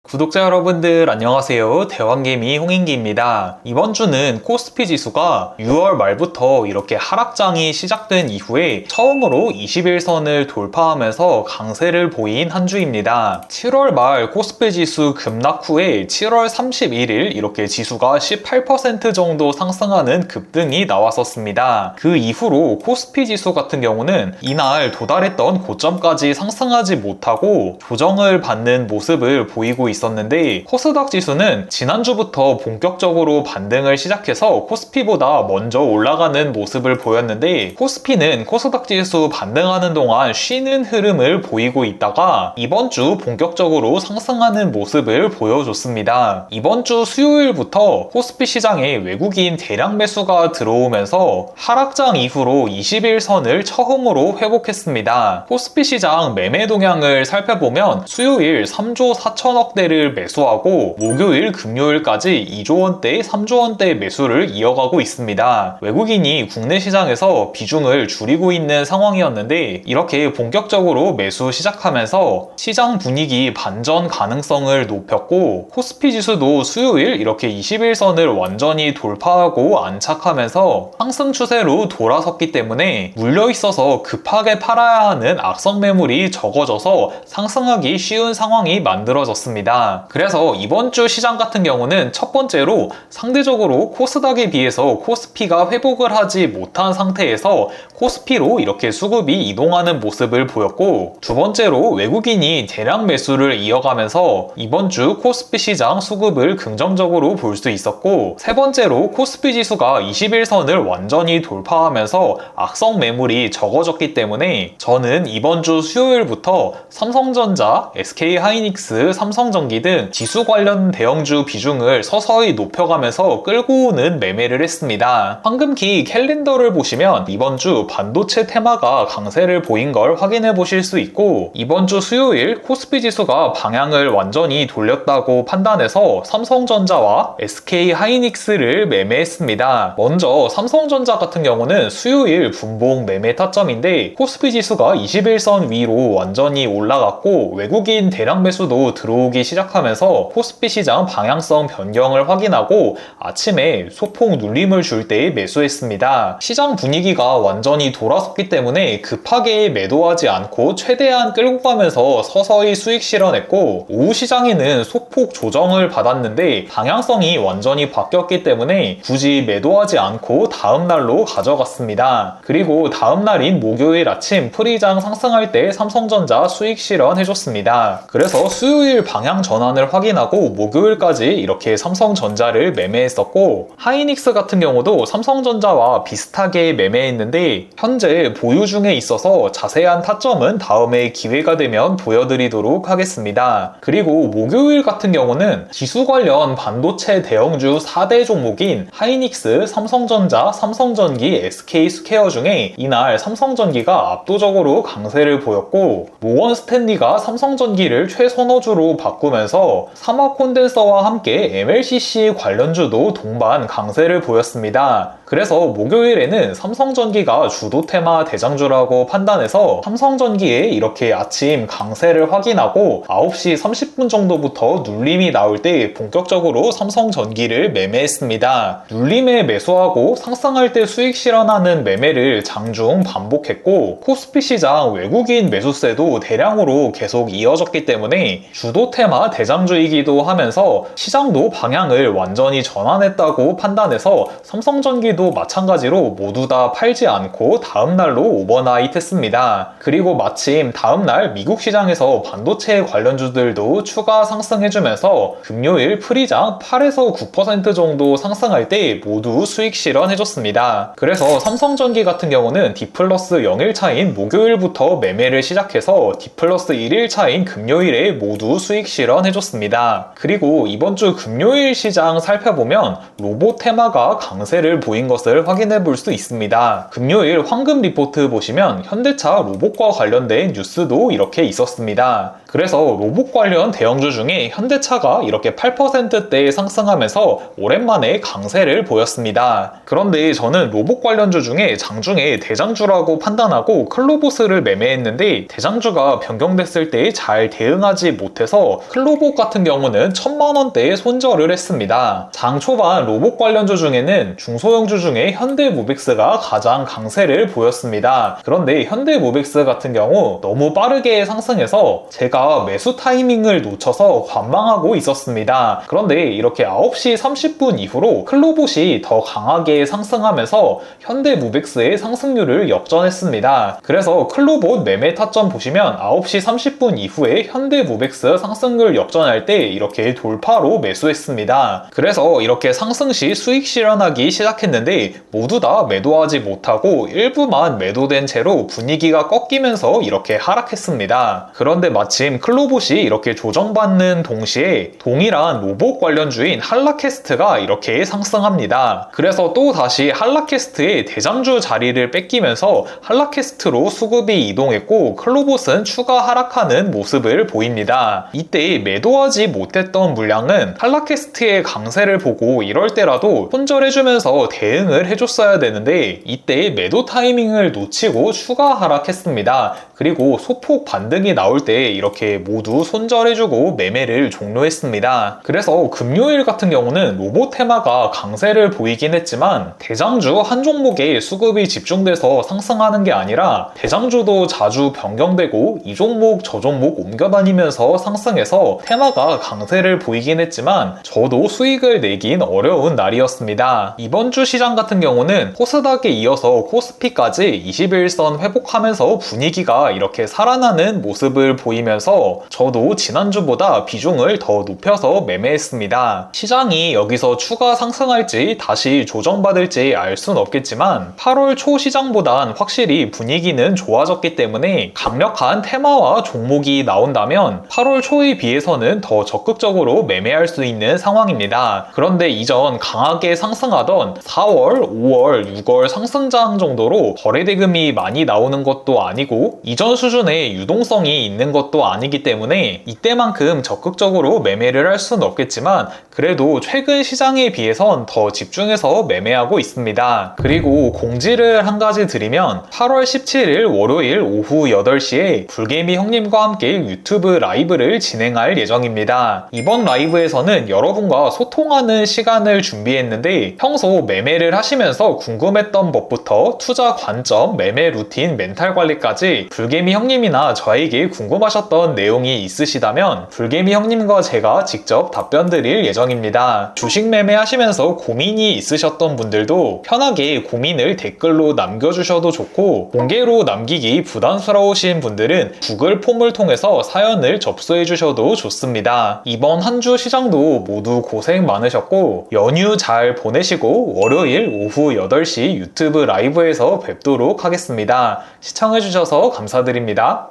구독자 여러분들 안녕하세요. 대왕개미 홍인기입니다. 이번 주는 코스피 지수가 6월 말부터 이렇게 하락장이 시작된 이후에 처음으로 21선을 돌파하면서 강세를 보인 한 주입니다. 7월 말 코스피 지수 급락 후에 7월 31일 이렇게 지수가 18% 정도 상승하는 급등이 나왔었습니다. 그 이후로 코스피 지수 같은 경우는 이날 도달했던 고점까지 상승하지 못하고 조정을 받는 모습을 보이고 있었는데, 코스닥 지수는 지난주부터 본격적으로 반등을 시작해서 코스피보다 먼저 올라가는 모습을 보였는데, 코스피는 코스닥 지수 반등하는 동안 쉬는 흐름을 보이고 있다가 이번 주 본격적으로 상승하는 모습을 보여줬습니다. 이번 주 수요일부터 코스피 시장에 외국인 대량 매수가 들어오면서 하락장 이후로 21선을 처음으로 회복했습니다. 코스피 시장 매매 동향을 살펴보면 수요일 3조 4천억대를 매수하고 목요일 금요일까지 2조 원대 3조 원대 매수를 이어가고 있습니다. 외국인이 국내 시장에서 비중을 줄이고 있는 상황이었는데, 이렇게 본격적으로 매수 시작하면서 시장 분위기 반전 가능성을 높였고, 코스피 지수도 수요일 이렇게 21선을 완전히 돌파하고 안착하면서 상승 추세로 돌아섰기 때문에 물려있어서 급하게 팔아야 하는 악성 매물이 적어져서 상승하기 쉬운 상황이 만들어졌습니다. 그래서 이번 주 시장 같은 경우는 첫 번째로 상대적으로 코스닥에 비해서 코스피가 회복을 하지 못한 상태에서 코스피로 이렇게 수급이 이동하는 모습을 보였고, 두 번째로 외국인이 대량 매수를 이어가면서 이번 주 코스피 시장 수급을 긍정적으로 볼 수 있었고, 세 번째로 코스피 지수가 21선을 완전히 돌파하면서 악성 매물이 적어졌기 때문에 저는 이번 주 수요일부터 삼성전자, SK하이닉스, 삼성전기 등 지수 관련 대형주 비중을 서서히 높여가면서 끌고 오는 매매를 했습니다. 황금기 캘린더를 보시면 이번 주 반도체 테마가 강세를 보인 걸 확인해 보실 수 있고, 이번 주 수요일 코스피 지수가 방향을 완전히 돌렸다고 판단해서 삼성전자와 SK하이닉스를 매매했습니다. 먼저 삼성전자 같은 경우는 수요일 분봉 매매 타점인데, 코스피 지수가 21선 위로 완전히 올라갔고 외국인 대량 매수도 들어오기 시작하면서 코스피 시장 방향성 변경을 확인하고 아침에 소폭 눌림을 줄 때 매수했습니다. 시장 분위기가 완전히 돌아섰기 때문에 급하게 매도하지 않고 최대한 끌고 가면서 서서히 수익 실현했고, 오후 시장에는 소폭 조정을 받았는데 방향성이 완전히 바뀌었기 때문에 굳이 매도하지 않고 다음날로 가져갔습니다. 그리고 다음날인 목요일 아침 프리장 상승할 때 삼성전자 수익 실현해줬습니다. 그래서 수요일 방향 전환을 확인하고 목요일까지 이렇게 삼성전자를 매매했었고, 하이닉스 같은 경우도 삼성전자와 비슷하게 매매했는데 현재 보유 중에 있어서 자세한 타점은 다음에 기회가 되면 보여드리도록 하겠습니다. 그리고 목요일 같은 경우는 지수 관련 반도체 대형주 4대 종목인 하이닉스, 삼성전자, 삼성전기, SK스퀘어 중에 이날 삼성전기가 압도적으로 강세를 보였고, 모건 스탠리가 삼성전기를 최선호주로 바꾸면서 삼화 콘덴서와 함께 MLCC 관련주도 동반 강세를 보였습니다. 그래서 목요일에는 삼성전기가 주도 테마 대장주라고 판단해서 삼성전기에 이렇게 아침 강세를 확인하고 9시 30분 정도부터 눌림이 나올 때 본격적으로 삼성전기를 매매했습니다. 눌림에 매수하고 상승할 때 수익 실현하는 매매를 장중 반복했고, 코스피 시장 외국인 매수세도 대량으로 계속 이어졌기 때문에 주도 테마 대장주이기도 하면서 시장도 방향을 완전히 전환했다고 판단해서 삼성전기도 마찬가지로 모두 다 팔지 않고 다음날로 오버나잇 했습니다. 그리고 마침 다음날 미국 시장에서 반도체 관련주들도 추가 상승해주면서 금요일 프리장 8에서 9% 정도 상승할 때 모두 수익 실현해줬습니다. 그래서 삼성전기 같은 경우는 D+1 0일차인 목요일부터 매매를 시작해서 D+1 1일차인 금요일에 모두 수익 실현해줬습니다. 그리고 이번 주 금요일 시장 살펴보면 로봇 테마가 강세를 보인 모습인 것을 확인해 볼 수 있습니다. 금요일 황금 리포트 보시면 현대차 로봇과 관련된 뉴스도 이렇게 있었습니다. 그래서 로봇 관련 대형주 중에 현대차가 이렇게 8%대 상승하면서 오랜만에 강세를 보였습니다. 그런데 저는 로봇 관련주 중에 장중에 대장주라고 판단하고 클로보스를 매매했는데 대장주가 변경됐을 때 잘 대응하지 못해서 클로봇 같은 경우는 1000만원대에 손절을 했습니다. 장 초반 로봇 관련주 중에는 중소형주 중에 현대모빅스가 가장 강세를 보였습니다. 그런데 현대모빅스 같은 경우 너무 빠르게 상승해서 제가 매수 타이밍을 놓쳐서 관망하고 있었습니다. 그런데 이렇게 9시 30분 이후로 클로봇이 더 강하게 상승하면서 현대모빅스의 상승률을 역전했습니다. 그래서 클로봇 매매 타점 보시면 9시 30분 이후에 현대모빅스 상승률 역전할 때 이렇게 돌파로 매수했습니다. 그래서 이렇게 상승 시 수익 실현하기 시작했는데 모두 다 매도하지 못하고 일부만 매도된 채로 분위기가 꺾이면서 이렇게 하락했습니다. 그런데 마침 클로봇이 이렇게 조정받는 동시에 동일한 로봇 관련주인 한라캐스트가 이렇게 상승합니다. 그래서 또 다시 한라캐스트의 대장주 자리를 뺏기면서 한라캐스트로 수급이 이동했고 클로봇은 추가 하락하는 모습을 보입니다. 이때 매도하지 못했던 물량은 한라캐스트의 강세를 보고 이럴 때라도 손절해주면서 대응을 해줬어야 되는데 이때 매도 타이밍을 놓치고 추가 하락했습니다. 그리고 소폭 반등이 나올 때 이렇게 모두 손절해주고 매매를 종료했습니다. 그래서 금요일 같은 경우는 로봇 테마가 강세를 보이긴 했지만 대장주 한 종목에 수급이 집중돼서 상승하는 게 아니라 대장주도 자주 변경되고 이 종목 저 종목 옮겨다니면서 상승해서 테마가 강세를 보이긴 했지만 저도 수익을 내긴 어려운 날이었습니다. 이번 주 시장 같은 경우는 코스닥에 이어서 코스피까지 21선 회복하면서 분위기가 이렇게 살아나는 모습을 보이면서 저도 지난주보다 비중을 더 높여서 매매했습니다. 시장이 여기서 추가 상승할지 다시 조정받을지 알 순 없겠지만 8월 초 시장보단 확실히 분위기는 좋아졌기 때문에 강력한 테마와 종목이 나온다면 8월 초에 비해서는 더 적극적으로 매매할 수 있는 상황입니다. 그런데 이전 강하게 상승하던 4월, 5월, 6월 상승장 정도로 거래대금이 많이 나오는 것도 아니고 이전 수준의 유동성이 있는 것도 아니기 때문에 이때만큼 적극적으로 매매를 할 수는 없겠지만 그래도 최근 시장에 비해선 더 집중해서 매매하고 있습니다. 그리고 공지를 한 가지 드리면 8월 17일 월요일 오후 8시에 불개미 형님과 함께 유튜브 라이브를 진행할 예정입니다. 이번 라이브에서는 여러분과 소통하는 시간을 준비했는데 평소 매매를 하시면서 궁금했던 법부터 투자 관점, 매매 루틴, 멘탈 관리까지 불개미 형님이나 저에게 궁금하셨던 내용이 있으시다면 불개미 형님과 제가 직접 답변 드릴 예정입니다. 주식 매매하시면서 고민이 있으셨던 분들도 편하게 고민을 댓글로 남겨주셔도 좋고 공개로 남기기 부담스러우신 분들은 구글 폼을 통해서 사연을 접수해 주셔도 좋습니다. 이번 한 주 시장도 모두 고생 많으셨고 연휴 잘 보내시고 월요일 오후 8시 유튜브 라이브에서 뵙도록 하겠습니다. 시청해주셔서 감사드립니다.